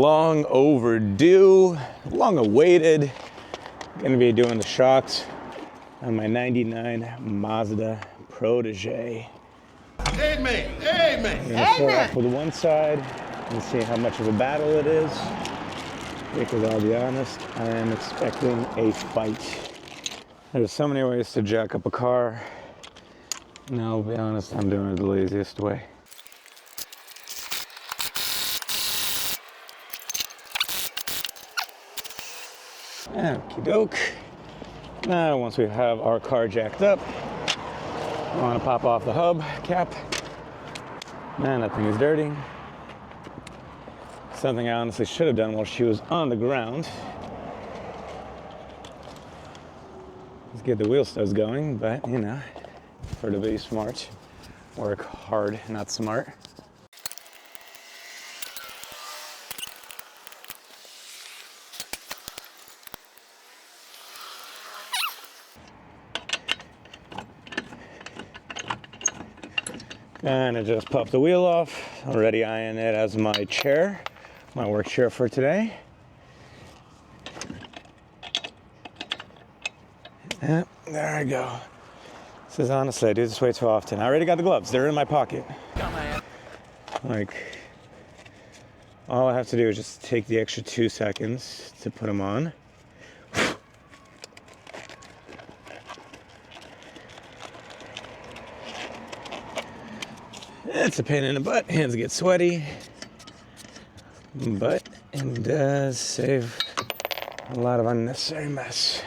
long overdue, long awaited. Gonna be doing the shocks on my 99 Mazada Protege. Amen, amen. I'm gonna start off with one side and see how much of a battle it is. Because I'll be honest, I am expecting a fight. There's so many ways to jack up a car. And I'll be honest, I'm doing it the laziest way. Okie doke. Now, once we have our car jacked up, I want to pop off the hub cap. Man, that thing is dirty. Something I honestly should have done while she was on the ground. Let's get the wheel studs going, but you know, for to be smart, work hard, not smart. And I just popped the wheel off. Already eyeing it as my chair, my work chair for today. Yeah, there I go. This is honestly, I do this way too often. I already got the gloves. They're in my pocket. Like, all I have to do is just take the extra 2 seconds to put them on. It's a pain in the butt. Hands get sweaty. But it does save a lot of unnecessary mess.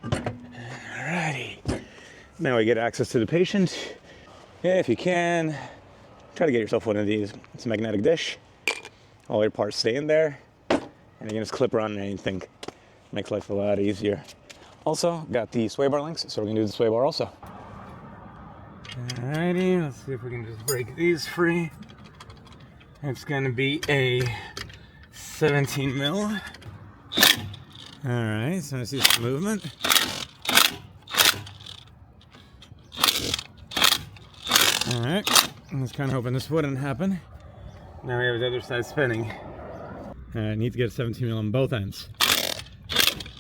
Alrighty. Now we get access to the patient. If you can, try to get yourself one of these. It's a magnetic dish. All your parts stay in there. And you can just clip around anything. Makes life a lot easier. Also, got the sway bar links, so we're gonna do the sway bar also. Alrighty, let's see if we can just break these free. It's gonna be a 17 mil. Alright, so I see some movement. Alright, I was kind of hoping this wouldn't happen. Now we have the other side spinning. I need to get a 17 mil on both ends.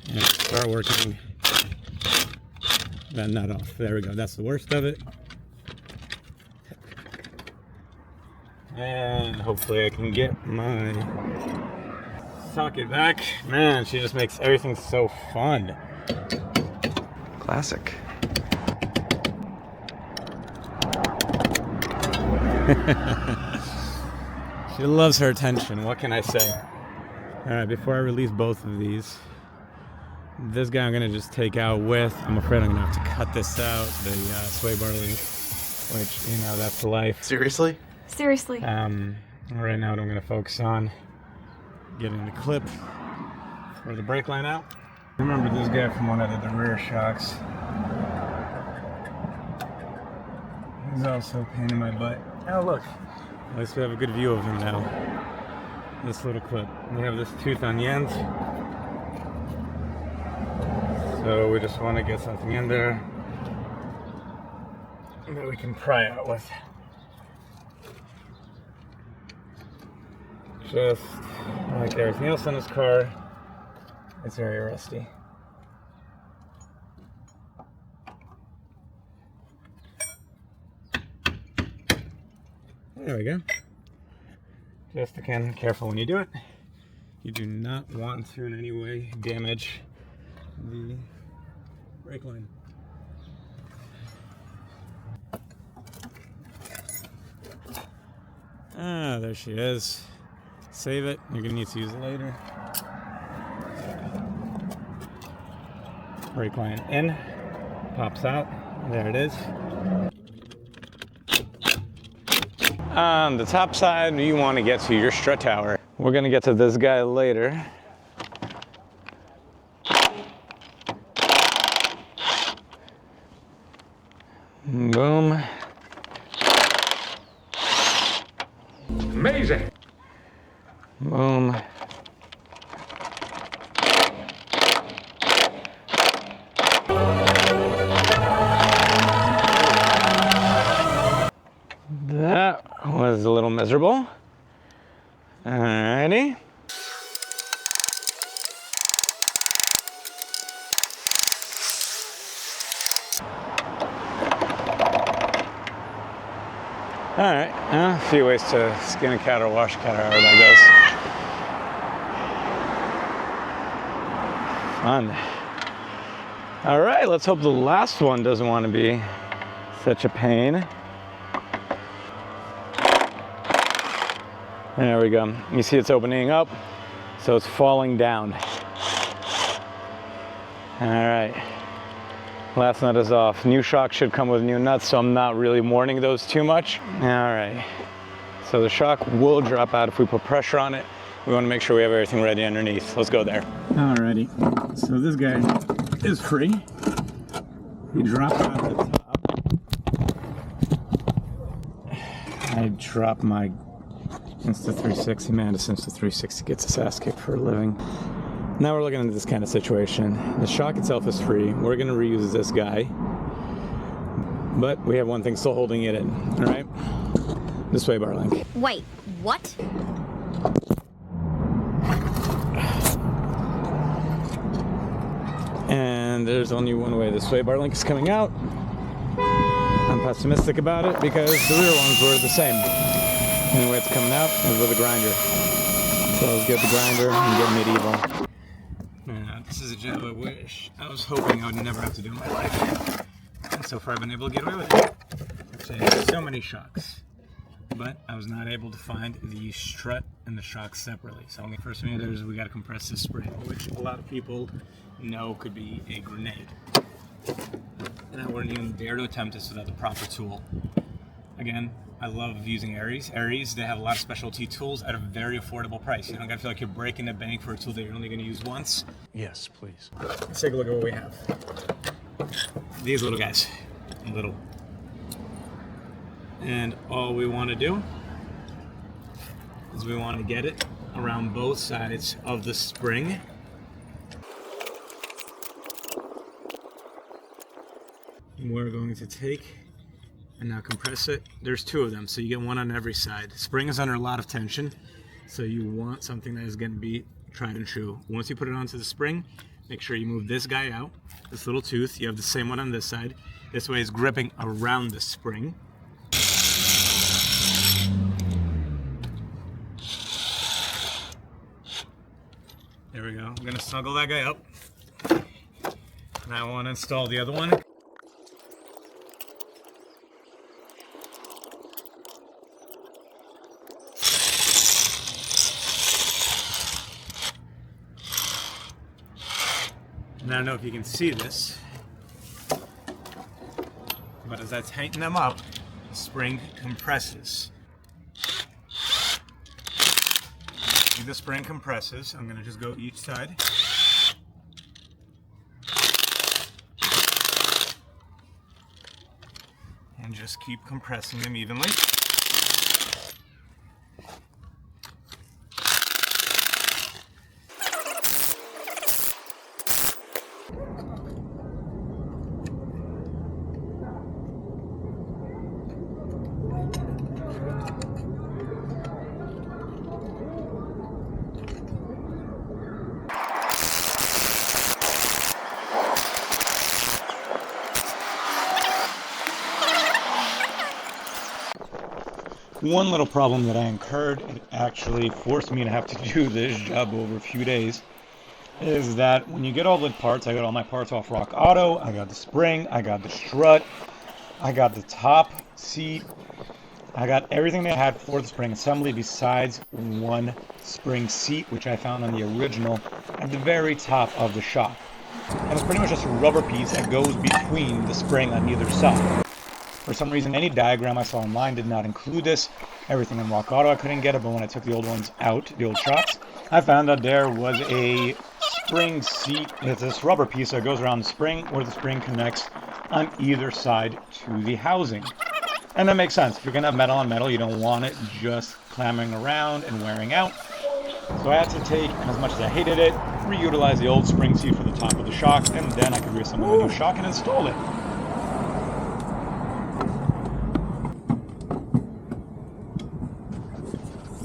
And start working that nut off. There we go. That's the worst of it. And hopefully I can get my socket back. Man, she just makes everything so fun. Classic. She loves her attention. What can I say? All right, before I release both of these, this guy I'm gonna just take out with. I'm afraid I'm gonna have to cut this out, the sway bar link, which, you know, that's life. Seriously? Seriously. Right now what I'm gonna focus on getting the clip for the brake line out. Remember this guy from one of the rear shocks. He's also a pain in my butt. Oh look, at least we have a good view of him now. This little clip. We have this tooth on the end. So we just want to get something in there that we can pry out with. Just like everything else in this car, it's very rusty. There we go. Just again, careful when you do it. You do not want to in any way damage the brake line. Ah, there she is. Save it. You're gonna need to use it later. Brake line in, pops out. There it is. On the top side, you want to get to your strut tower. We're gonna get to this guy later. Boom. Amazing. Boom. miserable. Alrighty. Alright, a few ways to skin a cat or wash a cat, however that goes. Fun. Alright, let's hope the last one doesn't want to be such a pain. There we go. You see it's opening up, so it's falling down. Alright. Last nut is off. New shock should come with new nuts, so I'm not really mourning those too much. Alright. So the shock will drop out if we put pressure on it. We want to make sure we have everything ready underneath. Let's go there. Alrighty. So this guy is free. You drop it at the top. I drop my Insta360. Man, this Insta360 gets his ass kicked for a living. Now we're looking into this kind of situation. The shock itself is free. We're going to reuse this guy. But we have one thing still holding it in. Alright? The sway bar link. Wait, what? And there's only one way the sway bar link is coming out. I'm pessimistic about it because the rear ones were the same. The only way it's coming out is with a grinder. So let's get the grinder and get medieval. This is a job I wish. I was hoping I would never have to do in my life. And so far I've been able to get away with it. I've changed so many shocks. But I was not able to find the strut and the shock separately. So the first thing is we got to compress this spring, which a lot of people know could be a grenade. And I wouldn't even dare to attempt this without the proper tool. Again, I love using Aries. Aries, they have a lot of specialty tools at a very affordable price. You don't gotta feel like you're breaking the bank for a tool that you're only gonna use once. Yes, please. Let's take a look at what we have. These little guys, little. And all we wanna do is we wanna get it around both sides of the spring. And we're going to take and now compress it. There's two of them, so you get one on every side. Spring is under a lot of tension, so you want something that is going to be tried and true. Once you put it onto the spring, make sure you move this guy out, this little tooth. You have the same one on this side. This way it's gripping around the spring. There we go. I'm going to snuggle that guy up. Now I want to install the other one. And I don't know if you can see this, but as I tighten them up, the spring compresses. The spring compresses. I'm going to just go each side. And just keep compressing them evenly. One little problem that I incurred, it actually forced me to have to do this job over a few days, is that when you get all the parts, I got all my parts off Rock Auto, I got the spring, I got the strut, I got the top seat, I got everything that I had for the spring assembly besides one spring seat, which I found on the original at the very top of the shock. And it's pretty much just a rubber piece that goes between the spring on either side. For some reason, any diagram I saw online did not include this. Everything in Rock Auto I couldn't get it, but when I took the old ones out, the old shocks, I found that there was a spring seat. It's this rubber piece that goes around the spring where the spring connects on either side to the housing. And that makes sense. If you're going to have metal on metal, you don't want it just clambering around and wearing out. So I had to take, and as much as I hated it, reutilize the old spring seat for the top of the shock, and then I could reassemble the new shock and install it.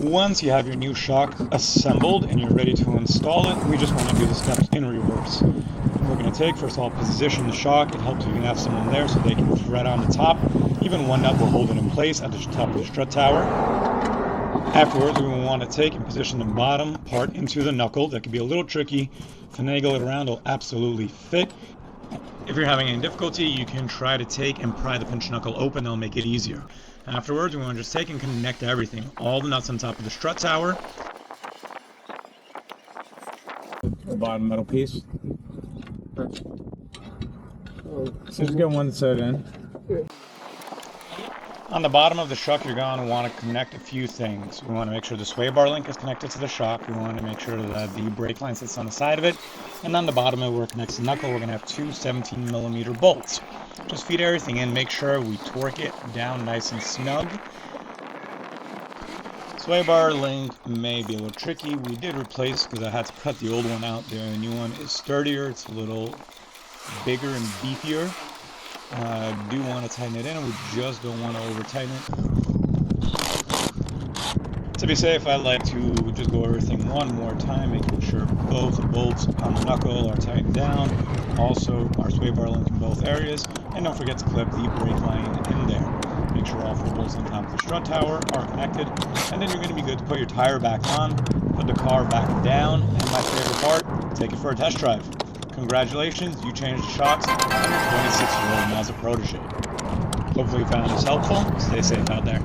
Once you have your new shock assembled and you're ready to install it, we just want to do the steps in reverse. We're going to take, first of all, position the shock. It helps if you have someone there so they can thread on the top. Even one nut will hold it in place at the top of the strut tower. Afterwards, we will want to take and position the bottom part into the knuckle. That can be a little tricky. Finagle it around, it'll absolutely fit. If you're having any difficulty, you can try to take and pry the pinch knuckle open. That'll make it easier. Afterwards, we want to just take and connect everything. All the nuts on top of the strut tower. The bottom metal piece. So just get one side in. On the bottom of the shock, you're going to want to connect a few things. We want to make sure the sway bar link is connected to the shock. We want to make sure that the brake line sits on the side of it. And on the bottom of where it connects the knuckle, we're going to have two 17mm bolts. Just feed everything in, make sure we torque it down nice and snug. Sway bar link may be a little tricky. We did replace, because I had to cut the old one out. The new one is sturdier, it's a little bigger and beefier. Do want to tighten it in, and we just don't want to over tighten it. To be safe, I like to just go over everything one more time, making sure both the bolts on the knuckle are tightened down. Also, our sway bar link in both areas, and don't forget to clip the brake line in there. Make sure all 4 bolts on top of the strut tower are connected, and then you're going to be good to put your tire back on, put the car back down, and my favorite part, take it for a test drive. Congratulations, you changed the shocks on your 26-year-old Mazada Protege. Hopefully you found this helpful. Stay safe out there.